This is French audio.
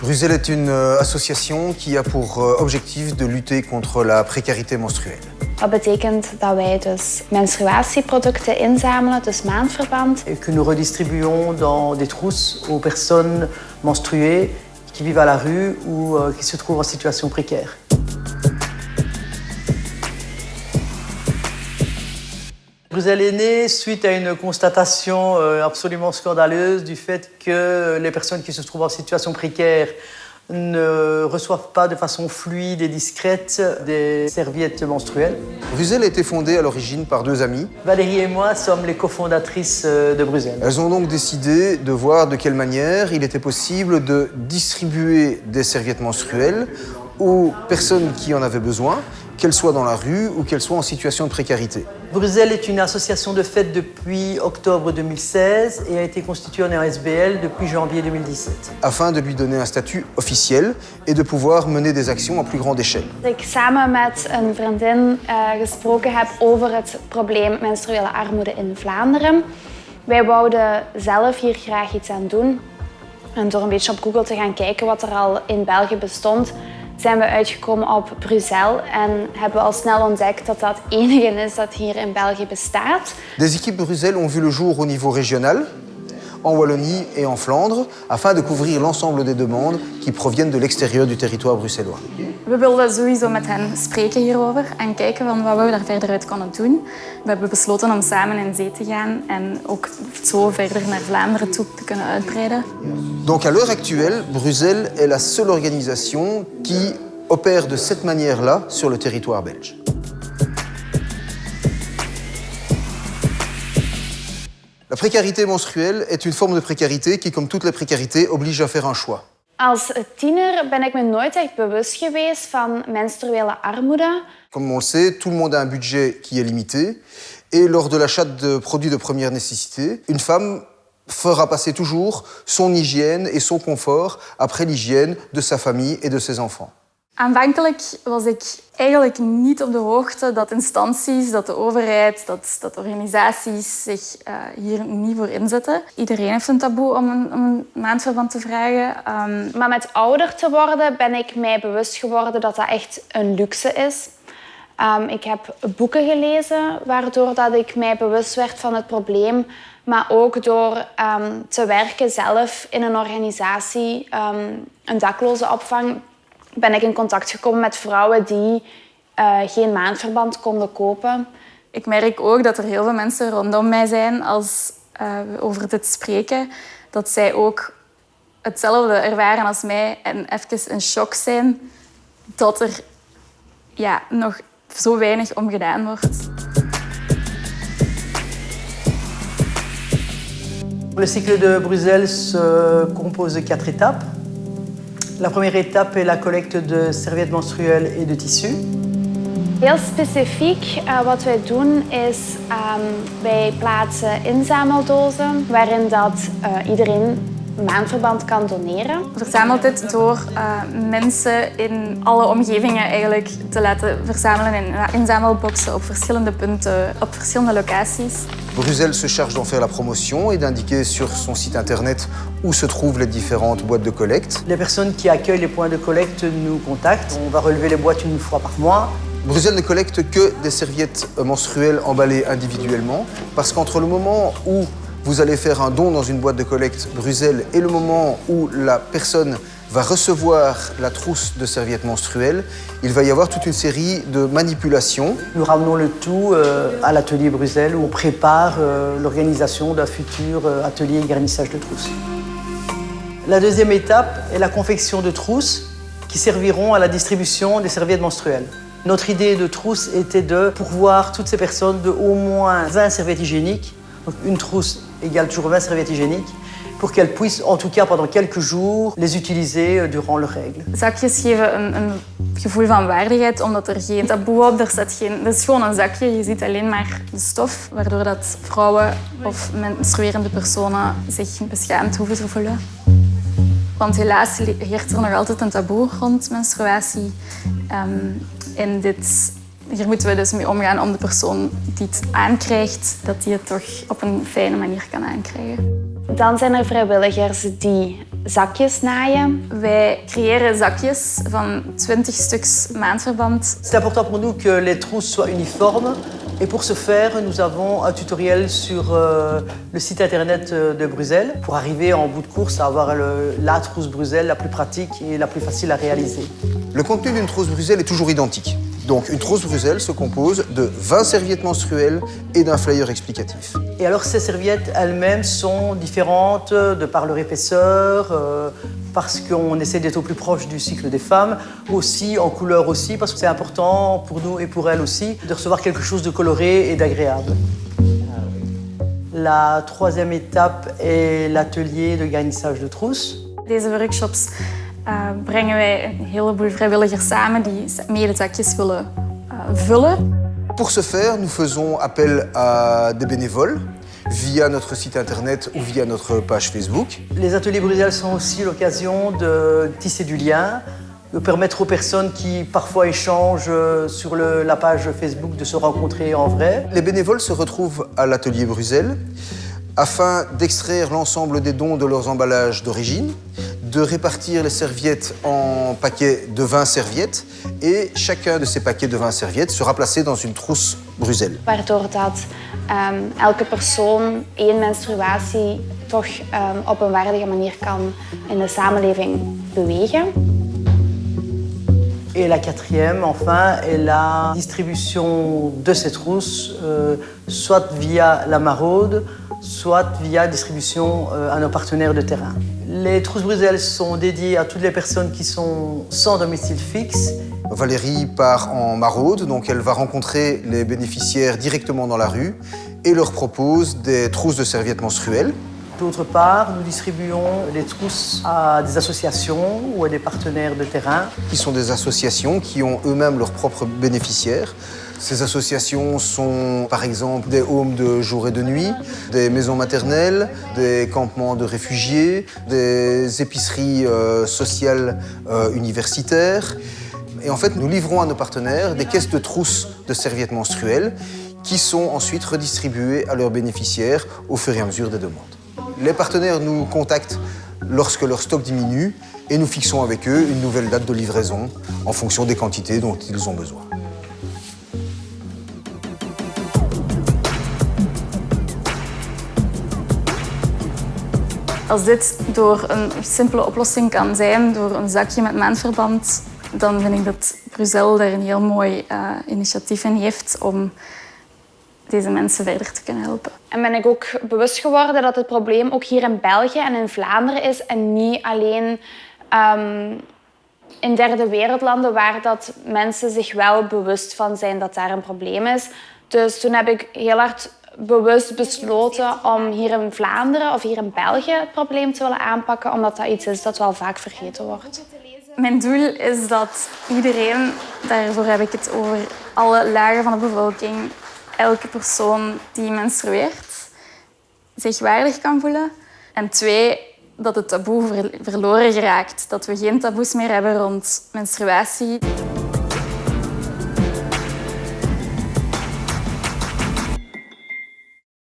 Bruxelles est une association qui a pour objectif de lutter contre la précarité menstruelle. Dat betekent dat wij dus menstruatieproducten inzamelen, dus maandverband. Et que nous redistribuons dans des trousses aux personnes menstruées qui vivent à la rue ou qui se trouvent en situation précaire. Bruxelles est née suite à une constatation absolument scandaleuse du fait que les personnes qui se trouvent en situation précaire ne reçoivent pas de façon fluide et discrète des serviettes menstruelles. Bruxelles a été fondée à l'origine par deux amies. Valérie et moi sommes les cofondatrices de Bruxelles. Elles ont donc décidé de voir de quelle manière il était possible de distribuer des serviettes menstruelles aux personnes qui en avaient besoin, qu'elles soient dans la rue ou qu'elles soient en situation de précarité. Bruxelles est une association de fait depuis octobre 2016 et a été constituée en ASBL depuis janvier 2017. Afin de lui donner un statut officiel et de pouvoir mener des actions à plus grande échelle. Ik samen met een vriendin gesproken heb over het probleem menstruele armoede in Vlaanderen. Wij wouden zelf hier graag iets aan doen. En door een beetje op Google te gaan kijken wat er al in België bestond, zijn we uitgekomen op Bruxelles en hebben al snel ontdekt dat dat het enige is dat hier in België bestaat. Des équipes Bruxelles ont vu le jour au niveau régional, en Wallonie et en Flandre, afin de couvrir l'ensemble des demandes qui proviennent de l'extérieur du territoire bruxellois. We wilden sowieso met hen spreken hierover en kijken van wat we daar verder uit konden doen. We hebben besloten om samen in zee te gaan en ook zo verder naar Vlaanderen toe te kunnen uitbreiden. Donc à l'heure actuelle, Bruxelles est la seule organisation qui opère de cette manière-là sur le territoire belge. La précarité menstruelle est une forme de précarité qui, comme toutes les précarités, oblige à faire un choix. Als tiener ben ik me nooit echt bewust geweest van menstruele armoede. Comme on le sait, tout le monde a un budget qui est limité. Et lors de l'achat de produits de première nécessité, une femme fera passer toujours son hygiène et son confort après l'hygiène de sa famille et de ses enfants. Aanvankelijk was ik eigenlijk niet op de hoogte dat instanties, dat de overheid, dat organisaties zich hier niet voor inzetten. Iedereen heeft een taboe om een maandverband te vragen. Maar met ouder te worden ben ik mij bewust geworden dat dat echt een luxe is. Ik heb boeken gelezen waardoor dat ik mij bewust werd van het probleem. Maar ook door te werken zelf in een organisatie, een daklozenopvang, ben ik in contact gekomen met vrouwen die geen maandverband konden kopen. Ik merk ook dat er heel veel mensen rondom mij zijn als we over dit spreken, dat zij ook hetzelfde ervaren als mij en even in shock zijn dat er nog zo weinig om gedaan wordt. Le cycle de Bruxelles se compose de 4 étapes. La première étape est la collecte de serviettes menstruelles et de tissus. Heel specifiek wat wij doen is wij plaatsen inzameldozen waarin dat iedereen maandverband kan doneren. Verzamelt dit door mensen in alle omgevingen eigenlijk te laten verzamelen in inzamelboxen op verschillende punten, op verschillende locaties. Bruxelles se charge d'en faire la promotion et d'indiquer sur son site internet où se trouvent les différentes boîtes de collecte. Les personnes qui accueillent les points de collecte nous contactent. On va relever les boîtes une fois par mois. Bruxelles ne collecte que des serviettes menstruelles emballées individuellement parce qu'entre le moment où vous allez faire un don dans une boîte de collecte Bruxelles et le moment où la personne va recevoir la trousse de serviettes menstruelles, il va y avoir toute une série de manipulations. Nous ramenons le tout à l'atelier Bruxelles où on prépare l'organisation d'un futur atelier garnissage de trousses. La deuxième étape est la confection de trousses qui serviront à la distribution des serviettes menstruelles. Notre idée de trousse était de pourvoir toutes ces personnes de au moins 20 serviettes hygiéniques. Donc une trousse égale toujours 20 serviettes hygiéniques, pour qu'elles puissent, en tout cas pendant quelques jours, les utiliser durant leurs règles. Zakjes geven een gevoel van waardigheid, omdat er geen taboe op is. Het is gewoon een zakje, je ziet alleen maar de stof, waardoor dat vrouwen of menstruerende personen zich beschaamd hoeven te voelen. Want helaas heerst er nog altijd een taboe rond menstruatie. En hier moeten we dus mee omgaan om de persoon die het aankrijgt, dat die het toch op een fijne manier kan aankrijgen. Dan zijn er vrijwilligers die zakjes naaien. Wij creëren zakjes van 20 stuks maandverband. C'est important pour nous que les trousses soient uniformes. Et pour ce faire, nous avons un tutoriel sur le site internet de Bruxelles pour arriver en bout de course à avoir la trousse Bruxelles la plus pratique et la plus facile à réaliser. Le contenu d'une trousse Bruxelles est toujours identique. Donc une trousse Bruxelles se compose de 20 serviettes menstruelles et d'un flyer explicatif. Et alors ces serviettes elles-mêmes sont différentes de par leur épaisseur, parce qu'on essaie d'être au plus proche du cycle des femmes, aussi en couleur aussi, parce que c'est important pour nous et pour elles aussi de recevoir quelque chose de coloré et d'agréable. La troisième étape est l'atelier de garnissage de trousses. Deze workshops brengen wij een heleboel vrijwilligers samen die mee de zakjes willen vullen. Pour ce faire, nous faisons appel à des bénévoles via notre site internet ou via notre page Facebook. Les ateliers Bruxelles sont aussi l'occasion de tisser du lien, de permettre aux personnes qui parfois échangent sur la page Facebook de se rencontrer en vrai. Les bénévoles se retrouvent à l'atelier Bruxelles afin d'extraire l'ensemble des dons de leurs emballages d'origine, de répartir les serviettes en paquets de 20 serviettes et chacun de ces paquets de 20 serviettes sera placé dans une trousse Bruxelles. Waardoor dat elke persoon één menstruatie toch op een waardige manier kan in de samenleving bewegen. Et la quatrième, enfin, est la distribution de ces trousses, soit via la maraude, soit via distribution à nos partenaires de terrain. Les trousses Bruxelles sont dédiées à toutes les personnes qui sont sans domicile fixe. Valérie part en maraude, donc elle va rencontrer les bénéficiaires directement dans la rue et leur propose des trousses de serviettes menstruelles. D'autre part, nous distribuons les trousses à des associations ou à des partenaires de terrain. Qui sont des associations qui ont eux-mêmes leurs propres bénéficiaires. Ces associations sont par exemple des homes de jour et de nuit, des maisons maternelles, des campements de réfugiés, des épiceries sociales universitaires. Et en fait, nous livrons à nos partenaires des caisses de trousses de serviettes menstruelles qui sont ensuite redistribuées à leurs bénéficiaires au fur et à mesure des demandes. Les partenaires nous contactent lorsque leur stock diminue et nous fixons avec eux une nouvelle date de livraison en fonction des quantités dont ils ont besoin. Als dit door een simpele oplossing kan zijn, door een zakje met maandverband, dan vind ik dat Bruxelles daar een heel mooi initiatief in heeft om deze mensen verder te kunnen helpen. En ben ik ook bewust geworden dat het probleem ook hier in België en in Vlaanderen is en niet alleen in derde wereldlanden waar dat mensen zich wel bewust van zijn dat daar een probleem is. Dus toen heb ik heel hard bewust besloten om hier in Vlaanderen of hier in België het probleem te willen aanpakken, omdat dat iets is dat wel vaak vergeten wordt. Mijn doel is dat iedereen, daarvoor heb ik het over alle lagen van de bevolking, elke persoon die menstrueert, zich waardig kan voelen. En 2, dat het taboe verloren geraakt. Dat we geen taboes meer hebben rond menstruatie.